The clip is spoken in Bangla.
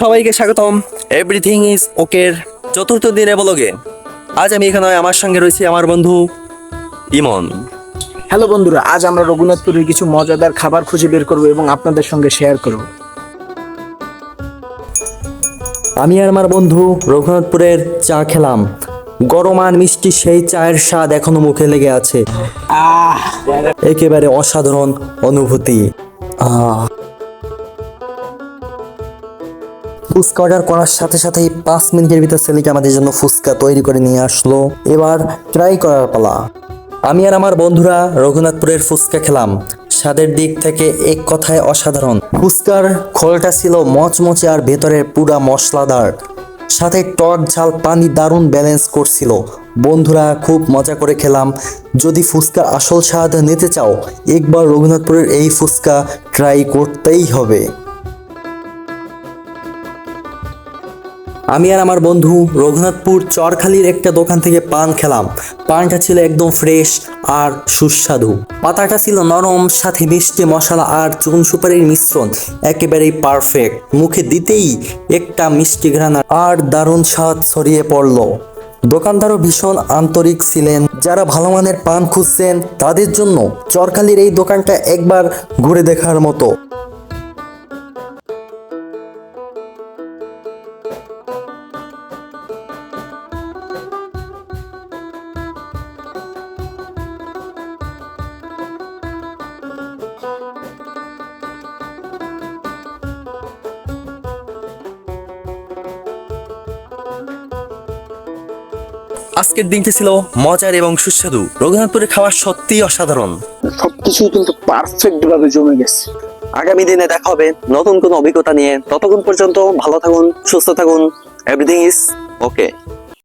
সবাইকে স্বাগতম। এভরিথিং ইজ ওকের চতুর্থ দিনে ব্লগে। আজ আমি এখানে আমার সঙ্গে রয়েছি আমার বন্ধু ইমন। হ্যালো বন্ধুরা, আজ আমরা রঘুনাথপুরের কিছু মজাদার খাবার খুঁজে বের করব এবং আপনাদের সঙ্গে শেয়ার করব। আমি আর আমার বন্ধু রঘুনাথপুরের চা খেলাম। গরম আর মিষ্টি সেই চায়ের স্বাদ এখনো মুখে লেগে আছে। একেবারে অসাধারণ অনুভূতি। ফুচকা অর্ডার করার সাথে সাথেই 5 মিনিটের ভিতর সেলিকে আমাদের জন্য ফুচকা তৈরি করে নিয়ে আসলো। এবার ট্রাই করার পালা। আমি আর আমার বন্ধুরা রঘুনাথপুরের ফুচকা খেলাম। স্বাদের দিক থেকে এক কথায় অসাধারণ। ফুচকার খোলটা ছিল মচমচে আর ভেতরের পুরা মশলাদার, সাথে টক ঝাল পানি দারুণ ব্যালেন্স করছিল। বন্ধুরা খুব মজা করে খেলাম। যদি ফুচকার আসল স্বাদ নিতে চাও, একবার রঘুনাথপুরের এই ফুচকা ট্রাই করতেই হবে। আমি আর আমার বন্ধু রঘুনাথপুর চরখালির একটা দোকান থেকে পান খেলাম। পানটা ছিল একদম ফ্রেশ আর সুস্বাদু। পাতাটা ছিল নরম, সাথে মিষ্টি মশলা আর চুন সুপারির মিশ্রণ একেবারেই পারফেক্ট। মুখে দিতেই একটা মিষ্টি ঘ্রাণ আর দারুণ স্বাদ ছড়িয়ে পড়ল। দোকানদারও ভীষণ আন্তরিক ছিলেন। যারা ভালো মানের পান খুঁজছেন তাদের জন্য চরখালির এই দোকানটা একবার ঘুরে দেখার মতো। আজকের দিনটি ছিল মজার এবং সুস্বাদু। রঘুনাথপুরে খাওয়া সত্যিই অসাধারণ। সবকিছুই কিন্তু পারফেক্ট ভাবে জমে গেছে। আগামী দিনে দেখা হবে নতুন কোনো অভিজ্ঞতা নিয়ে। ততক্ষণ পর্যন্ত ভালো থাকুন, সুস্থ থাকুন। Everything is okay.